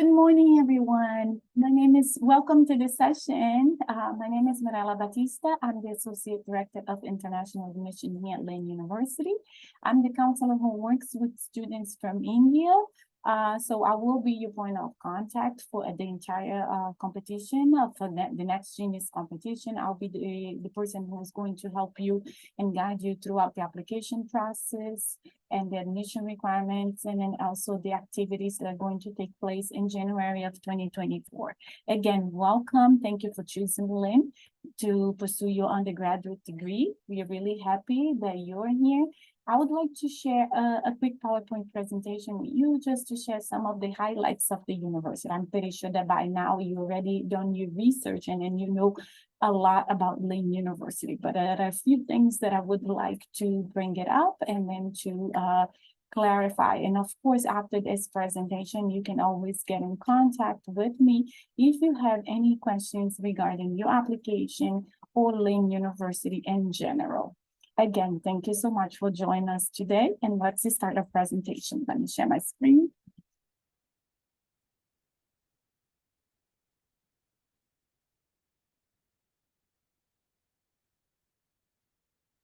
Good morning, everyone. Welcome to this session. My name is Mirella Batista. I'm the Associate Director of International Admission here at Lynn University. I'm the counselor who works with students from India. So I will be your point of contact for the entire competition, for the next Genius competition. I'll be the person who's going to help you and guide you throughout the application process and the admission requirements, and then also the activities that are going to take place in January of 2024. Again, welcome. Thank you for choosing Lynn to pursue your undergraduate degree. We are really happy that you're here. I would like to share a quick PowerPoint presentation with you just to share some of the highlights of the university. I'm pretty sure that by now you already done your research and you know a lot about Lynn University, but there are a few things that I would like to bring it up and then to clarify. And of course, after this presentation, you can always get in contact with me if you have any questions regarding your application or Lynn University in general. Again, thank you so much for joining us today, and let's start our presentation. Let me share my screen.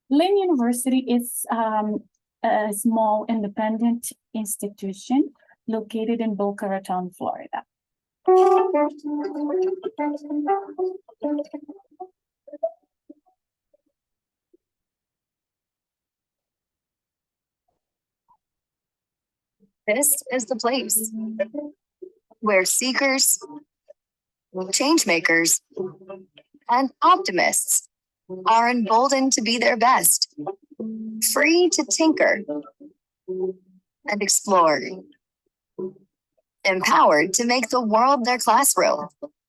Lynn University is a small independent institution located in Boca Raton, Florida. This is the place where seekers, change makers, and optimists are emboldened to be their best, free to tinker and explore, empowered to make the world their classroom,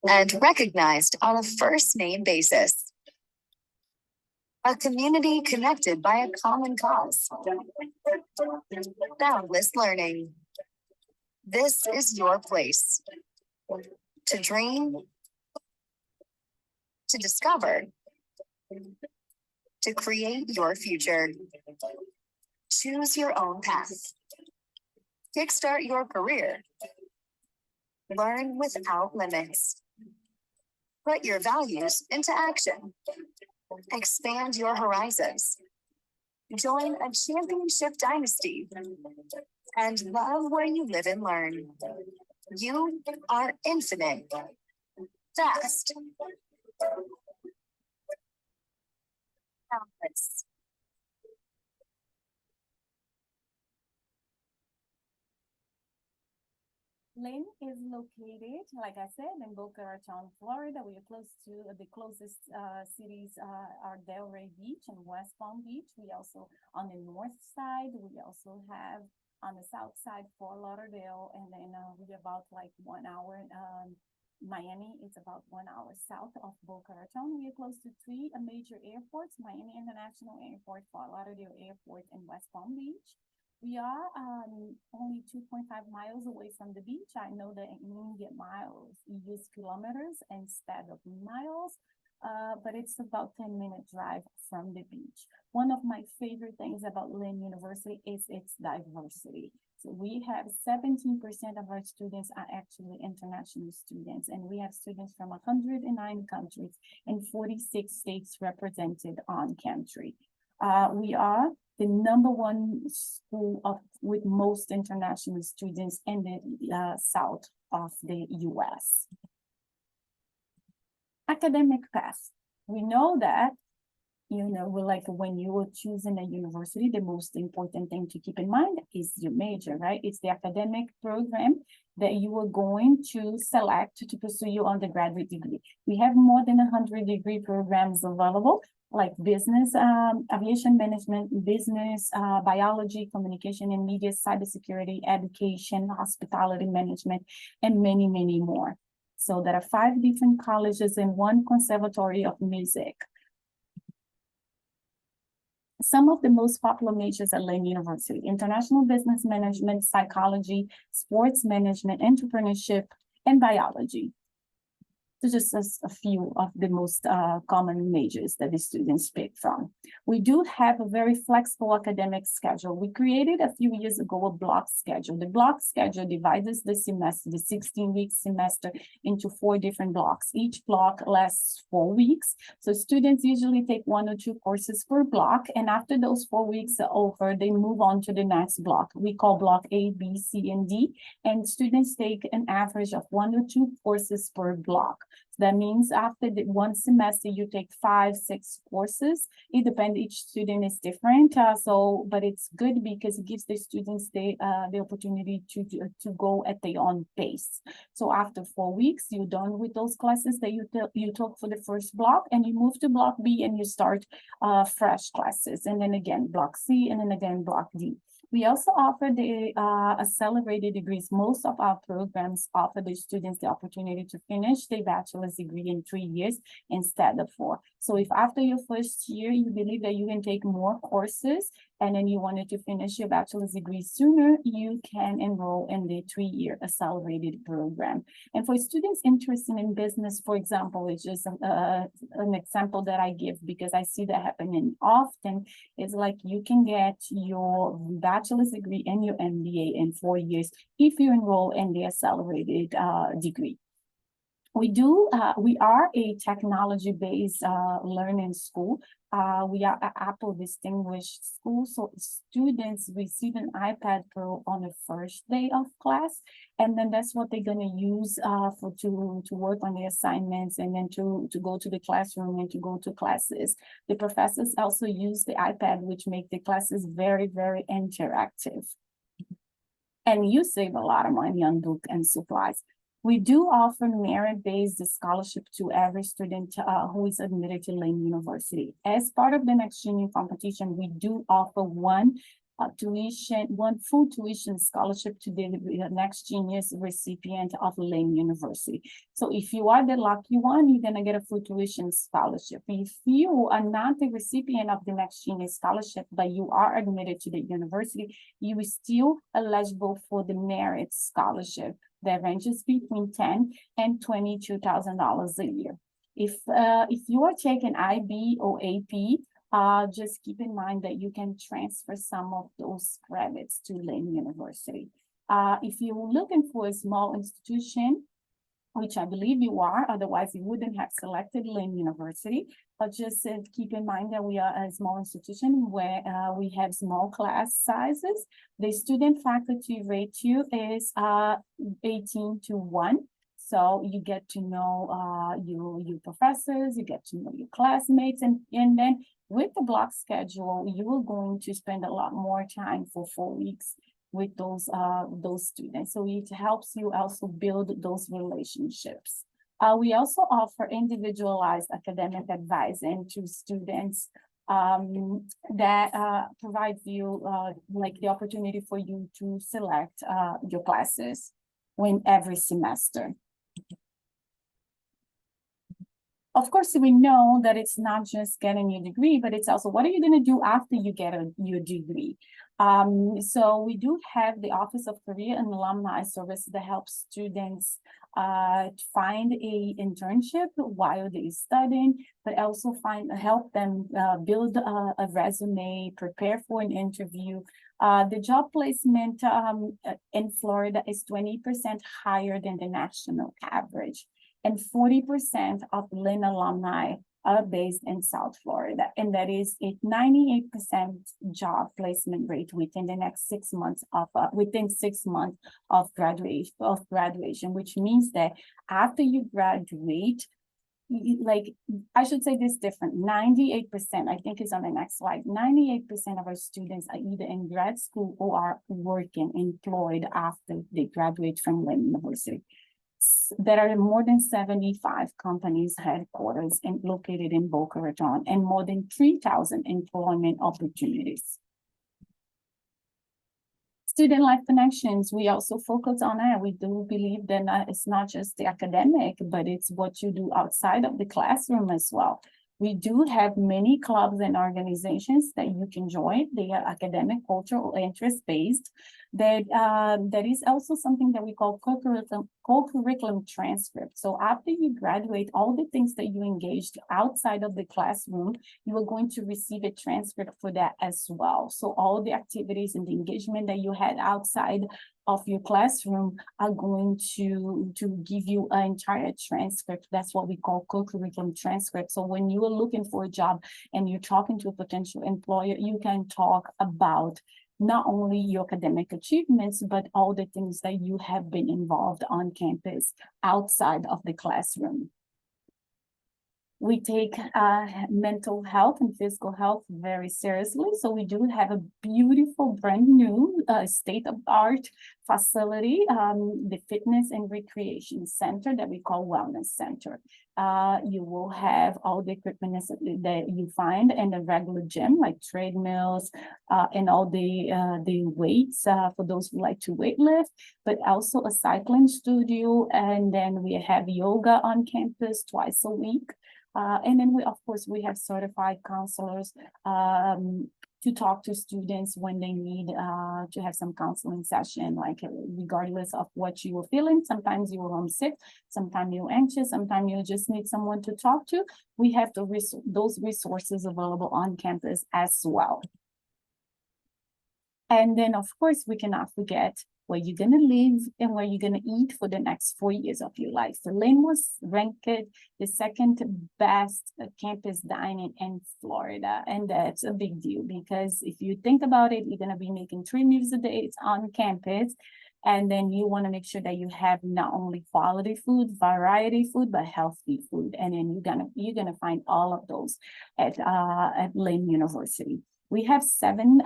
and recognized on a first-name basis. A community connected by a common cause. Boundless learning. This is your place to dream, to discover, to create your future. Choose your own path. Kickstart your career. Learn without limits. Put your values into action. Expand your horizons. Join a championship dynasty and love where you live and learn. You are infinite, vast, boundless. Lynn is located, like I said, in Boca Raton, Florida. We are close to the closest cities are Delray Beach and West Palm Beach. We also, on the north side, we also have on the south side, Fort Lauderdale, and then we're about like 1 hour. Miami is about 1 hour south of Boca Raton. We are close to three major airports: Miami International Airport, Fort Lauderdale Airport, and West Palm Beach. We are only 2.5 miles away from the beach. I know that in India miles, you use kilometers instead of miles, but it's about 10-minute drive from the beach. One of my favorite things about Lynn University is its diversity. So we have 17% of our students are actually international students, and we have students from 109 countries and 46 states represented on country. We are the #1 school with most international students in the south of the US. Academic path. We know that, like when you are choosing a university, the most important thing to keep in mind is your major, right? It's the academic program that you are going to select to pursue your undergraduate degree. We have more than 100 degree programs available, like business, aviation management, business, biology, communication and media, cybersecurity, education, hospitality management, and many, many more. So there are 5 different colleges and 1 conservatory of music. Some of the most popular majors at Lynn University: international business management, psychology, sports management, entrepreneurship, and biology. So just as a few of the most common majors that the students pick from. We do have a very flexible academic schedule. We created a few years ago a block schedule. The block schedule divides the semester, the 16-week semester, into 4 different blocks. Each block lasts 4 weeks. So students usually take 1 or 2 courses per block. And after those 4 weeks are over, they move on to the next block. We call block A, B, C, and D. And students take an average of 1 or 2 courses per block. That means after the 1 semester, you take 5, 6 courses. It depends, each student is different. But it's good because it gives the students the opportunity to go at their own pace. So after 4 weeks, you're done with those classes that you took for the first block, and you move to block B and you start fresh classes. And then again, block C, and then again, block D. We also offer the accelerated degrees. Most of our programs offer the students the opportunity to finish their bachelor's degree in 3 years instead of 4. So if after your first year, you believe that you can take more courses and then you wanted to finish your bachelor's degree sooner, you can enroll in the 3-year accelerated program. And for students interested in business, for example, it's just an example that I give because I see that happening often. It's like you can get your bachelor's degree and your MBA in 4 years if you enroll in the accelerated degree. We are a technology-based learning school. We are an Apple distinguished school, so students receive an iPad Pro on the first day of class, and then that's what they're going to use to work on the assignments, and then to go to the classroom and to go to classes. The professors also use the iPad, which make the classes very, very interactive. And you save a lot of money on book and supplies. We do offer merit-based scholarship to every student who is admitted to Lynn University. As part of the next junior competition, we do offer one full tuition scholarship to the next genius recipient of Lynn University. So if you are the lucky one, you're gonna get a full tuition scholarship. If you are not the recipient of the next genius scholarship, but you are admitted to the university, you are still eligible for the merit scholarship that ranges between $10,000 and $22,000 a year. If you are taking IB or AP, just keep in mind that you can transfer some of those credits to Lynn University. If you're looking for a small institution, which I believe you are, otherwise you wouldn't have selected Lynn University, but just keep in mind that we are a small institution where we have small class sizes. The student faculty ratio is 18:1. So you get to know your professors, you get to know your classmates, and then with the block schedule, you are going to spend a lot more time for 4 weeks with those students. So it helps you also build those relationships. We also offer individualized academic advising to students that provides you like the opportunity for you to select your classes every semester. Of course, we know that it's not just getting your degree, but it's also what are you going to do after you get your degree? So we do have the Office of Career and Alumni Service that helps students find a internship while they're studying, but also help them build a resume, prepare for an interview. The job placement in Florida is 20% higher than the national average. And 40% of Lynn alumni are based in South Florida, and that is a 98% job placement rate within the next 6 months of graduation, which means that after you graduate, I should say this different, 98%, I think is on the next slide, 98% of our students are either in grad school or are working, employed after they graduate from Lynn University. There are more than 75 companies headquarters located in Boca Raton and more than 3,000 employment opportunities. Student life connections, we also focus on that. We do believe that it's not just the academic, but it's what you do outside of the classroom as well. We do have many clubs and organizations that you can join. They are academic, cultural, or interest-based. That is also something that we call co-curriculum transcript. So after you graduate, all the things that you engaged outside of the classroom, you are going to receive a transcript for that as well. So all the activities and the engagement that you had outside of your classroom are going to give you an entire transcript. That's what we call co-curriculum transcript. So when you are looking for a job and you're talking to a potential employer, you can talk about not only your academic achievements, but all the things that you have been involved on campus outside of the classroom. We take mental health and physical health very seriously. So we do have a beautiful, brand new state-of-the-art facility, the Fitness and Recreation Center that we call Wellness Center. You will have all the equipment that you find in the regular gym, like treadmills and all the weights for those who like to weight lift, but also a cycling studio. And then we have yoga on campus twice a week. And then of course, we have certified counselors to talk to students when they need to have some counseling session, like regardless of what you were feeling. Sometimes you were homesick, sometimes you're anxious, sometimes you just need someone to talk to. We have those resources available on campus as well. And then, of course, we cannot forget where you're going to live and where you're going to eat for the next 4 years of your life. So Lynn was ranked the second best campus dining in Florida. And that's a big deal because if you think about it, you're going to be making 3 meals a day on campus. And then you want to make sure that you have not only quality food, variety food, but healthy food. And then you're gonna find all of those at Lynn University. We have 7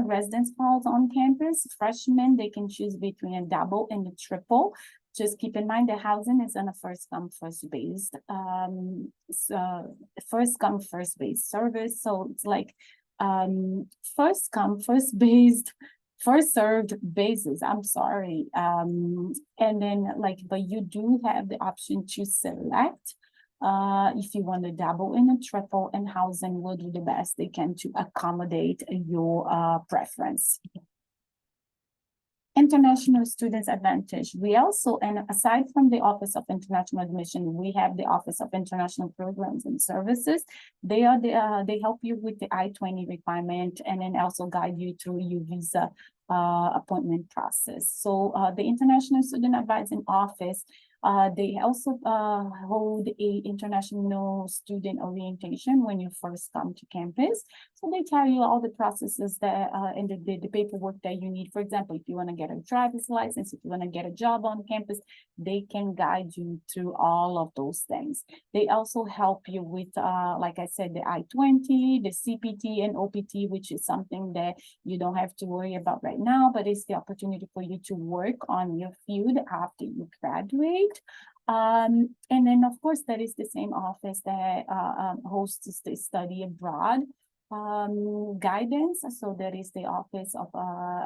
residence halls on campus. Freshmen, they can choose between a double and a triple. Just keep in mind the housing is on a first come, first based, first come, first based service. So it's like first come, first based, first served basis. I'm sorry. And then but you do have the option to select if you want to double in a triple, and housing will do the best they can to accommodate your preference. International Students Advantage. We also, and aside from the Office of International Admission, we have the Office of International Programs and Services. They help you with the I-20 requirement and then also guide you through your visa appointment process. So the International Student Advising Office, they also hold a international student orientation when you first come to campus. So they tell you all the processes that and the paperwork that you need. For example, if you want to get a driver's license, if you want to get a job on campus, they can guide you through all of those things. They also help you with, like I said, the I-20, the CPT and OPT, which is something that you don't have to worry about right now, but it's the opportunity for you to work on your field after you graduate. And then, of course, that is the same office that hosts the study abroad guidance. So that is the Office of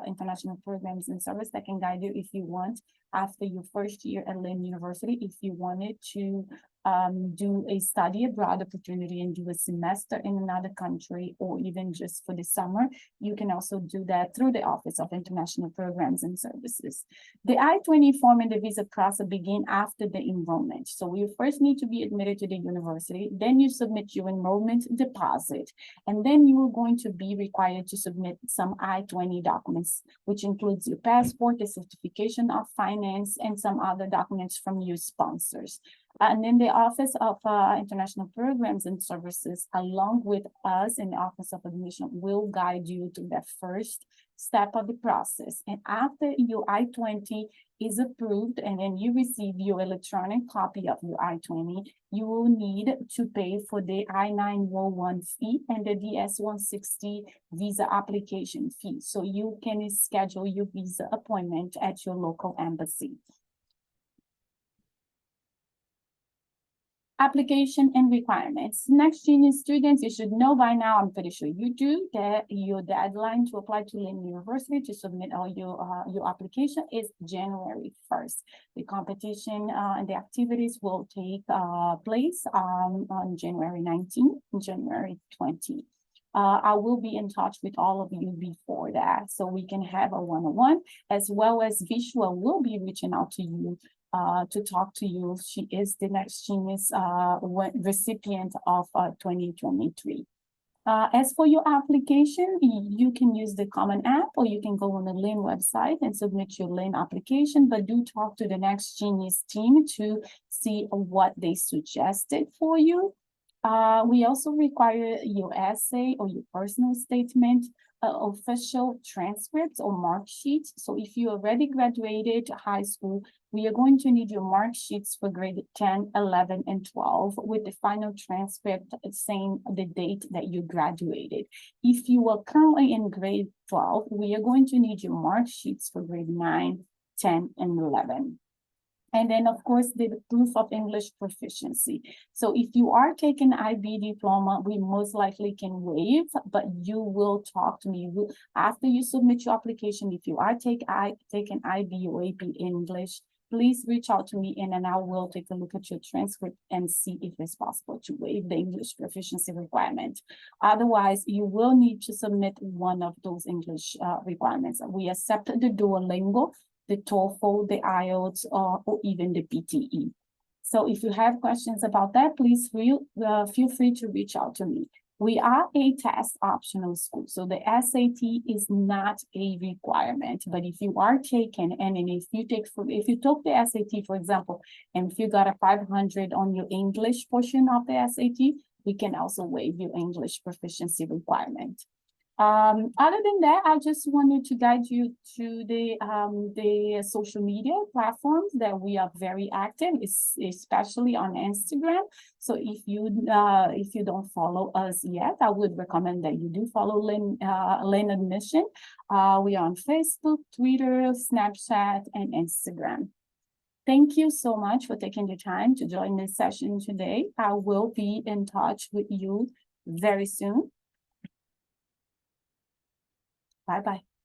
International Programs and Service that can guide you if you want, after your first year at Lynn University, if you wanted to do a study abroad opportunity and do a semester in another country, or even just for the summer, you can also do that through the Office of International Programs and Services. The I-20 form and the visa process begin after the enrollment. So you first need to be admitted to the university, then you submit your enrollment deposit, and then you are going to be required to submit some I-20 documents, which includes your passport, the certification of finance, and some other documents from your sponsors. And then the Office of International Programs and Services, along with us in the Office of Admission, will guide you to the first step of the process. And after your I-20 is approved and then you receive your electronic copy of your I-20, you will need to pay for the I-901 fee and the DS-160 visa application fee. So you can schedule your visa appointment at your local embassy. Application and requirements. Next Genius students, you should know by now, I'm pretty sure you do, that your deadline to apply to Lynn University to submit all your application is January 1st. The competition and the activities will take place on January 19th and January 20th. I will be in touch with all of you before that, so we can have a one-on-one, as well as Vishwa will be reaching out to you to talk to you. She is the Next Genius recipient of 2023. As for your application, you can use the Common App, or you can go on the Lynn website and submit your Lynn application, but do talk to the Next Genius team to see what they suggested for you. We also require your essay or your personal statement, official transcripts or mark sheets. So if you already graduated high school, we are going to need your mark sheets for grade 10, 11, and 12 with the final transcript saying the date that you graduated. If you are currently in grade 12, we are going to need your mark sheets for grade 9, 10, and 11. And then, of course, the proof of English proficiency. So if you are taking IB diploma, we most likely can waive, but you will talk to me. After you submit your application, if you are taking IB or AP English, please reach out to me, and then I will take a look at your transcript and see if it's possible to waive the English proficiency requirement. Otherwise, you will need to submit one of those English requirements. We accept the Duolingo, the TOEFL, the IELTS, or even the PTE. So if you have questions about that, please feel free to reach out to me. We are a test optional school, so the SAT is not a requirement. But if you are taken, and if you took the SAT, for example, and if you got a 500 on your English portion of the SAT, we can also waive your English proficiency requirement. Other than that, I just wanted to guide you to the social media platforms that we are very active, especially on Instagram. So if you don't follow us yet, I would recommend that you do follow Lynn Admission. We are on Facebook, Twitter, Snapchat, and Instagram. Thank you so much for taking the time to join this session today. I will be in touch with you very soon. Bye-bye.